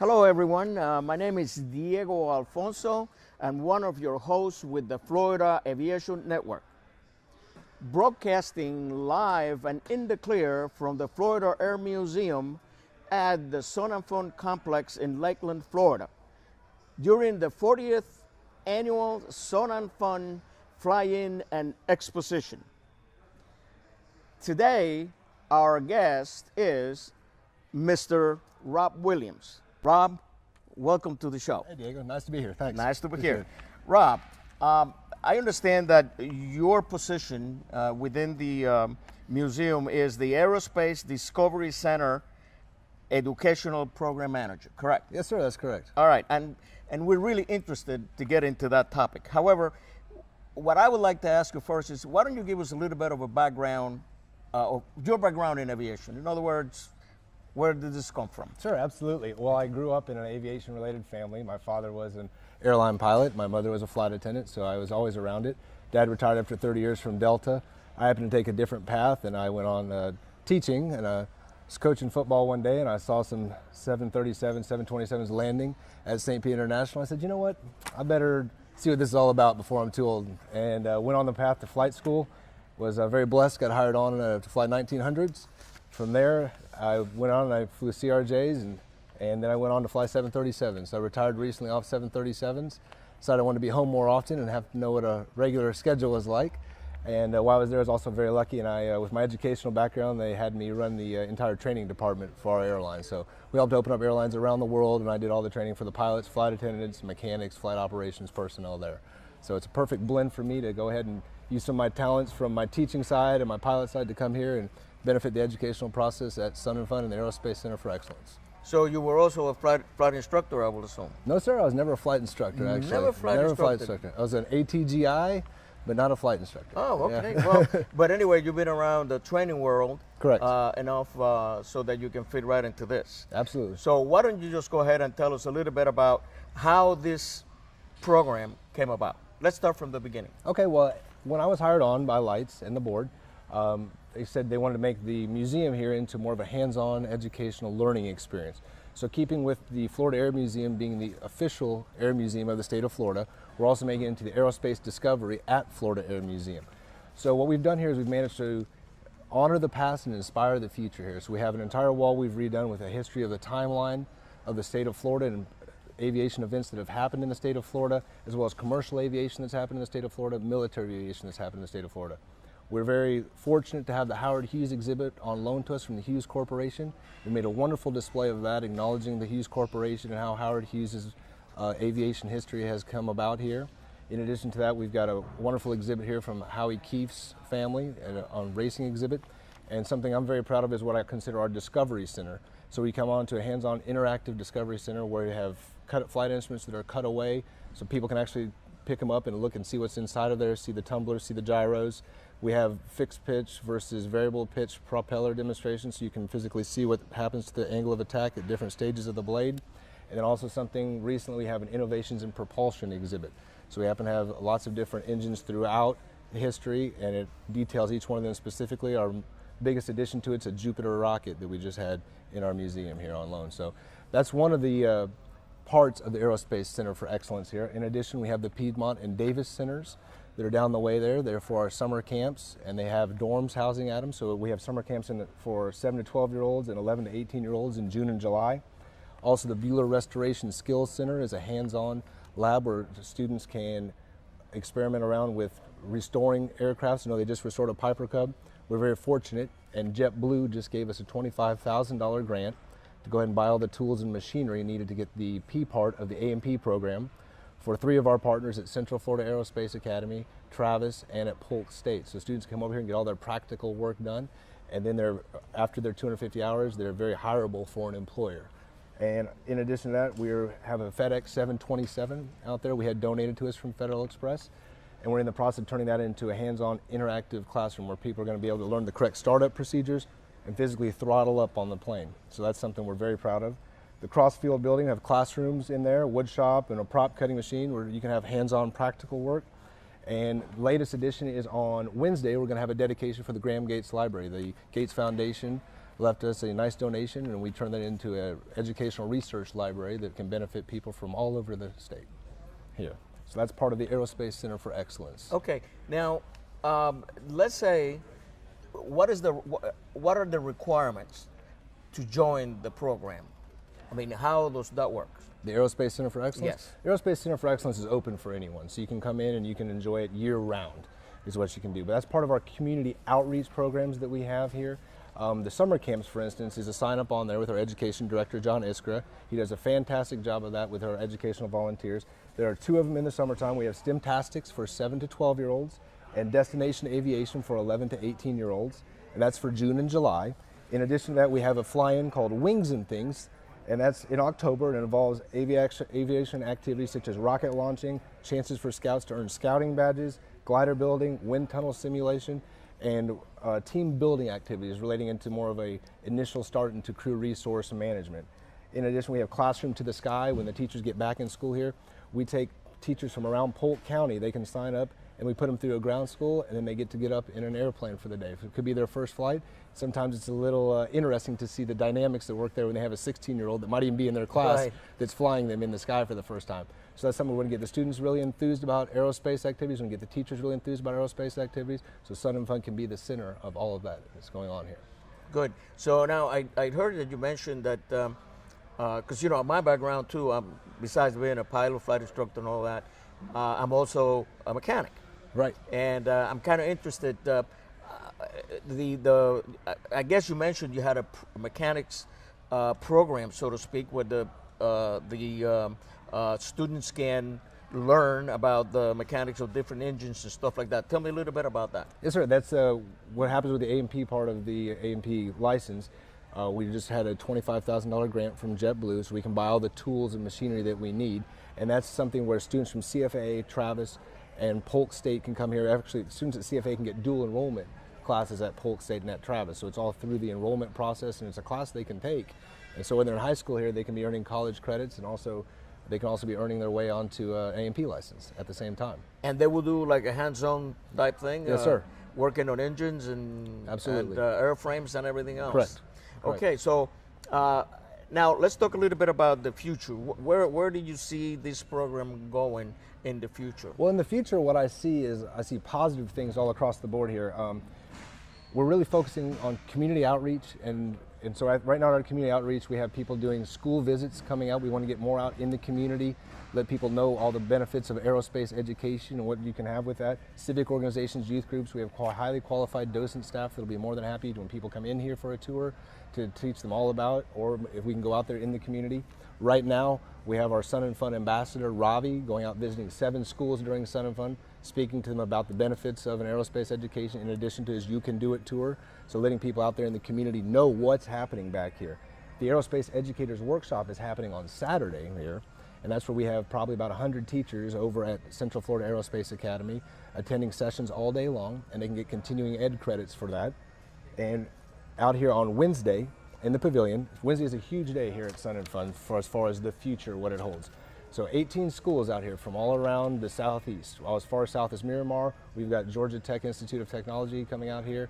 Hello everyone, my name is Diego Alfonso and one of your hosts with the Florida Aviation Network. Broadcasting live and in the clear from the Florida Air Museum at the Sun and Fun Complex in Lakeland, Florida, during the 40th Annual Sun and Fun Fly-In and Exposition. Today, our guest is Mr. Robb Williams. Robb, welcome to the show. Hey Diego, nice to be here. Thanks. Nice to be here. Robb, I understand that your position within the museum is the Aerospace Discovery Center Educational Program Manager, correct? Yes, sir, that's correct. All right, and we're really interested to get into that topic. However, what I would like to ask you first is, why don't you give us a little bit of a background, of your background in aviation? In other words, where did this come from? Sure, absolutely. Well, I grew up in an aviation-related family. My father was an airline pilot. My mother was a flight attendant, so I was always around it. Dad retired after 30 years from Delta. I happened to take a different path, and I went on teaching, and I was coaching football one day, and I saw some 727s landing at St. Pete International. I said, you know what? I better see what this is all about before I'm too old. And went on the path to flight school. Was very blessed, got hired on to fly 1900s. From there, I went on and I flew CRJs, and then I went on to fly 737s. So I retired recently off 737s. Decided I wanted to be home more often and have to know what a regular schedule was like. And while I was there, I was also very lucky, and I, with my educational background, they had me run the entire training department for our airline. So we helped open up airlines around the world, and I did all the training for the pilots, flight attendants, mechanics, flight operations personnel there. So it's a perfect blend for me to go ahead and use some of my talents from my teaching side and my pilot side to come here and benefit the educational process at Sun and Fun and the Aerospace Center for Excellence. So you were also a flight instructor, I would assume? No, sir. I was never a flight instructor, actually. Never flight instructor. I was an ATGI, but not a flight instructor. Oh, okay. Yeah. Well, but anyway, you've been around the training world. Correct. Enough so that you can fit right into this. Absolutely. So why don't you just go ahead and tell us a little bit about how this program came about? Let's start from the beginning. Okay, well, when I was hired on by Lights and the board, they said they wanted to make the museum here into more of a hands-on educational learning experience. So keeping with the Florida Air Museum being the official air museum of the state of Florida, we're also making it into the Aerospace Discovery at Florida Air Museum. So what we've done here is we've managed to honor the past and inspire the future here. So we have an entire wall we've redone with a history of the timeline of the state of Florida and aviation events that have happened in the state of Florida, as well as commercial aviation that's happened in the state of Florida, military aviation that's happened in the state of Florida. We're very fortunate to have the Howard Hughes exhibit on loan to us from the Hughes Corporation. We made a wonderful display of that, acknowledging the Hughes Corporation and how Howard Hughes' aviation history has come about here. In addition to that, we've got a wonderful exhibit here from Howie Keefe's family on racing exhibit. And something I'm very proud of is what I consider our Discovery Center. So we come on to a hands-on interactive Discovery Center where we have flight instruments that are cut away so people can actually pick them up and look and see what's inside of there, see the tumblers, see the gyros. We have fixed pitch versus variable pitch propeller demonstrations so you can physically see what happens to the angle of attack at different stages of the blade. And then also something recently, we have an innovations in propulsion exhibit. So we happen to have lots of different engines throughout history, and it details each one of them specifically. Our biggest addition to it's a Jupiter rocket that we just had in our museum here on loan. So that's one of the parts of the Aerospace Center for Excellence here. In addition, we have the Piedmont and Davis Centers that are down the way there. They're for our summer camps, and they have dorms housing at them. So we have summer camps for 7 to 12-year-olds and 11 to 18-year-olds in June and July. Also, the Bueller Restoration Skills Center is a hands-on lab where students can experiment around with restoring aircraft. You know, they just restored a Piper Cub. We're very fortunate, and JetBlue just gave us a $25,000 grant to go ahead and buy all the tools and machinery needed to get the P part of the A&P program for 3 of our partners at Central Florida Aerospace Academy, Travis, and at Polk State. So students come over here and get all their practical work done, and then after their 250 hours, they're very hireable for an employer. And in addition to that, we have a FedEx 727 out there we had donated to us from Federal Express, and we're in the process of turning that into a hands-on interactive classroom where people are going to be able to learn the correct startup procedures and physically throttle up on the plane. So that's something we're very proud of. The Crossfield building have classrooms in there, wood shop, and a prop cutting machine where you can have hands-on practical work. And latest edition is on Wednesday. We're going to have a dedication for the Graham Gates Library. The Gates Foundation left us a nice donation, and we turned that into an educational research library that can benefit people from all over the state here. So that's part of the Aerospace Center for Excellence. Okay, now let's say, what are the requirements to join the program? I mean, how does that work? The Aerospace Center for Excellence? Yes. The Aerospace Center for Excellence is open for anyone, so you can come in and you can enjoy it year-round, is what you can do. But that's part of our community outreach programs that we have here. The summer camps, for instance, is a sign-up on there with our education director, John Iskra. He does a fantastic job of that with our educational volunteers. There are 2 of them in the summertime. We have STEMtastics for 7 to 12-year-olds and Destination Aviation for 11 to 18-year-olds, and that's for June and July. In addition to that, we have a fly-in called Wings and Things, and that's in October, and it involves aviation activities such as rocket launching, chances for scouts to earn scouting badges, glider building, wind tunnel simulation, and team building activities relating into more of a initial start into crew resource management. In addition, we have Classroom to the Sky. When the teachers get back in school here, we take teachers from around Polk County. They can sign up, and we put them through a ground school, and then they get to get up in an airplane for the day. It could be their first flight. Sometimes it's a little interesting to see the dynamics that work there when they have a 16-year-old that might even be in their class that's flying them in the sky for the first time. So that's something we want to get the students really enthused about aerospace activities. We want to get the teachers really enthused about aerospace activities, so Sun and Fun can be the center of all of that that's going on here. Good. So now I heard that you mentioned that, because my background too, besides being a pilot, flight instructor and all that, I'm also a mechanic. Right. And I'm kind of interested. I guess you mentioned you had a mechanics program, so to speak, where the students can learn about the mechanics of different engines and stuff like that. Tell me a little bit about that. Yes, sir. That's what happens with the A&P part of the A&P license. We just had a $25,000 grant from JetBlue, so we can buy all the tools and machinery that we need. And that's something where students from CFA, Travis, and Polk State can come here. Actually, students at CFA can get dual enrollment classes at Polk State and at Travis. So it's all through the enrollment process, and it's a class they can take. And so when they're in high school here, they can be earning college credits, and also they can also be earning their way onto an A&P license at the same time. And they will do like a hands-on type thing? Yes, sir. Working on engines and, absolutely, and airframes and everything else? Correct. Okay, so now let's talk a little bit about the future. Where do you see this program going in the future? Well, in the future, what I see is positive things all across the board here. We're really focusing on community outreach, and so right now at our community outreach, we have people doing school visits coming out. We want to get more out in the community, let people know all the benefits of aerospace education and what you can have with that. Civic organizations, youth groups, we have highly qualified docent staff that'll be more than happy when people come in here for a tour to teach them all about, or if we can go out there in the community. Right now, we have our Sun and Fun ambassador, Robb, going out visiting 7 schools during Sun and Fun, speaking to them about the benefits of an aerospace education in addition to his You Can Do It tour. So letting people out there in the community know what's happening back here. The Aerospace Educators Workshop is happening on Saturday here, and that's where we have probably about 100 teachers over at Central Florida Aerospace Academy attending sessions all day long, and they can get continuing ed credits for that. And out here on Wednesday in the pavilion, Wednesday is a huge day here at Sun and Fun for as far as the future, what it holds. So 18 schools out here from all around the southeast. As far south as Miramar, we've got Georgia Tech Institute of Technology coming out here,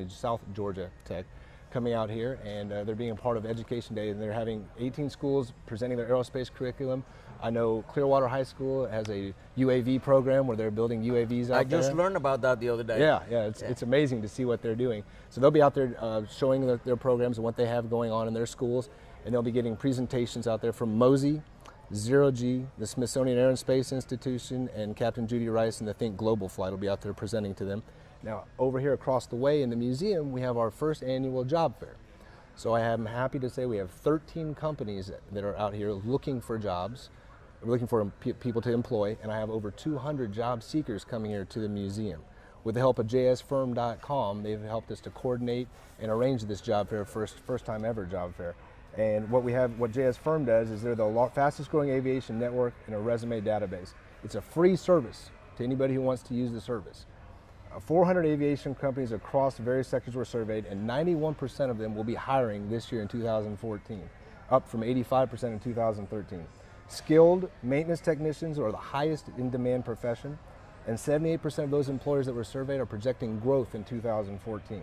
South Georgia Tech coming out here, and they're being a part of Education Day, and they're having 18 schools presenting their aerospace curriculum. I know Clearwater High School has a UAV program where they're building UAVs out there. I just learned about that the other day. Yeah, it's amazing to see what they're doing. So they'll be out there showing their programs and what they have going on in their schools, and they'll be getting presentations out there from Mosey, Zero G, the Smithsonian Air and Space Institution, and Captain Judy Rice and the Think Global flight will be out there presenting to them. Now, over here across the way in the museum, we have our first annual job fair. So I am happy to say we have 13 companies that are out here looking for jobs, looking for people to employ, and I have over 200 job seekers coming here to the museum. With the help of jsfirm.com, they've helped us to coordinate and arrange this job fair, first time ever job fair. And what JS Firm does is they're the fastest growing aviation network and a resume database. It's a free service to anybody who wants to use the service. 400 aviation companies across various sectors were surveyed, and 91% of them will be hiring this year in 2014, up from 85% in 2013. Skilled maintenance technicians are the highest in demand profession, and 78% of those employers that were surveyed are projecting growth in 2014.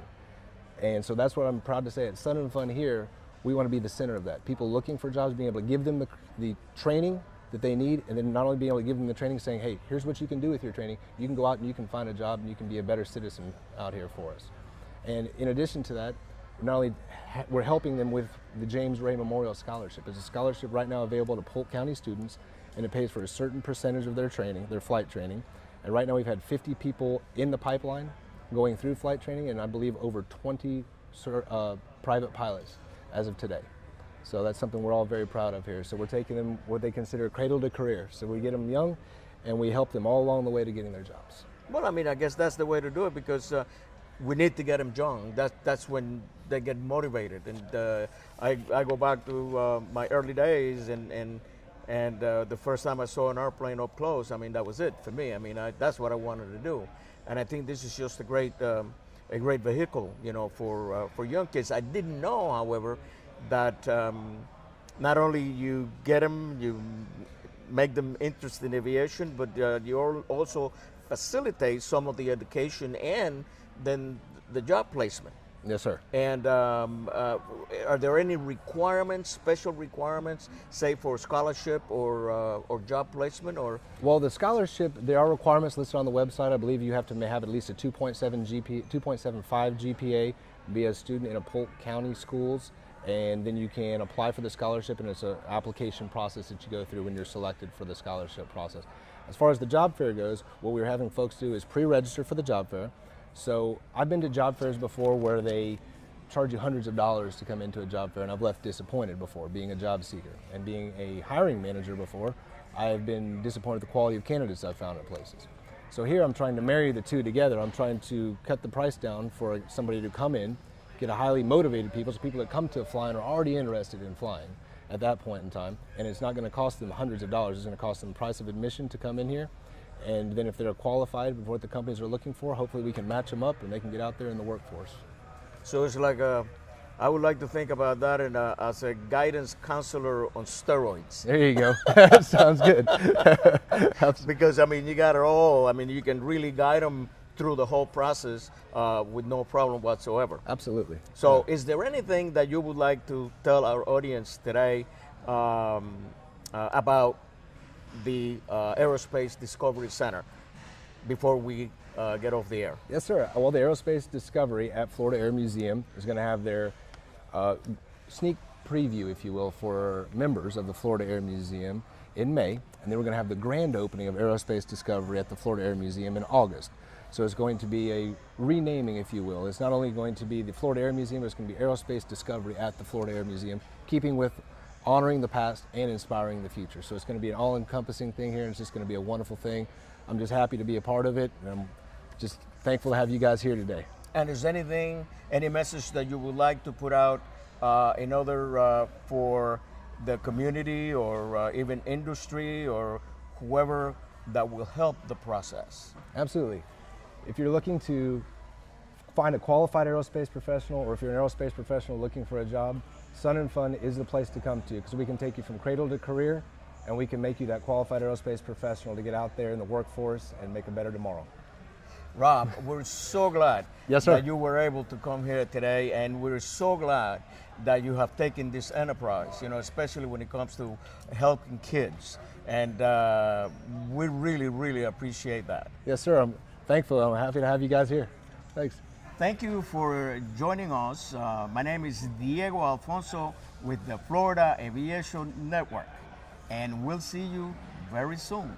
And so that's what I'm proud to say at Sun and Fun here. We want to be the center of that. People looking for jobs, being able to give them the training that they need, and then not only being able to give them the training, saying, hey, here's what you can do with your training. You can go out and you can find a job and you can be a better citizen out here for us. And in addition to that, not only we're helping them with the James Ray Memorial Scholarship. It's a scholarship right now available to Polk County students, and it pays for a certain percentage of their training, their flight training. And right now we've had 50 people in the pipeline going through flight training, and I believe over 20 private pilots as of today. So that's something we're all very proud of here. So we're taking them what they consider cradle to career. So we get them young, and we help them all along the way to getting their jobs. Well, I mean, I guess that's the way to do it, because we need to get them young. That's when they get motivated. And I go back to my early days, and the first time I saw an airplane up close, I mean, that was it for me. I mean, that's what I wanted to do. And I think this is just a great vehicle, you know, for young kids. I didn't know, however, that not only you get them, you make them interested in aviation, but you also facilitate some of the education and then the job placement. Yes, sir. And are there any requirements, special requirements, say for scholarship or job placement, or? Well, the scholarship, there are requirements listed on the website. I believe you have to have at least a 2.75 GPA, be a student in a Polk County schools, and then you can apply for the scholarship, and it's an application process that you go through when you're selected for the scholarship process. As far as the job fair goes, what we're having folks do is pre-register for the job fair. So I've been to job fairs before where they charge you hundreds of dollars to come into a job fair, and I've left disappointed before, being a job seeker. And being a hiring manager before, I've been disappointed with the quality of candidates I've found at places. So here I'm trying to marry the two together. I'm trying to cut the price down for somebody to come in, get a highly motivated people, so people that come to flying are already interested in flying at that point in time, and it's not going to cost them hundreds of dollars. It's going to cost them the price of admission to come in here, and then if they're qualified with what the companies are looking for, hopefully we can match them up and they can get out there in the workforce. So it's like I would like to think about that as a guidance counselor on steroids. There you go. Sounds good. Because I mean, you got it all. I mean, you can really guide them through the whole process with no problem whatsoever. Absolutely. So is there anything that you would like to tell our audience today about the Aerospace Discovery Center before we get off the air? Yes, sir. Well, the Aerospace Discovery at Florida Air Museum is going to have their sneak preview, if you will, for members of the Florida Air Museum in May, and then we're going to have the grand opening of Aerospace Discovery at the Florida Air Museum in August. So it's going to be a renaming, if you will. It's not only going to be the Florida Air Museum, but it's going to be Aerospace Discovery at the Florida Air Museum, keeping with honoring the past and inspiring the future. So it's going to be an all-encompassing thing here, and it's just going to be a wonderful thing. I'm just happy to be a part of it, and I'm just thankful to have you guys here today. And is any message that you would like to put out in order for the community or even industry or whoever that will help the process? Absolutely. If you're looking to find a qualified aerospace professional, or if you're an aerospace professional looking for a job, Sun and Fun is the place to come to, because we can take you from cradle to career, and we can make you that qualified aerospace professional to get out there in the workforce and make a better tomorrow. Rob, we're so glad Yes, sir. that you were able to come here today, and we're so glad that you have taken this enterprise, you know, especially when it comes to helping kids. And we really, really appreciate that. Yes, sir. I'm thankful. I'm happy to have you guys here. Thanks. Thank you for joining us. My name is Diego Alfonso with the Florida Aviation Network, and we'll see you very soon.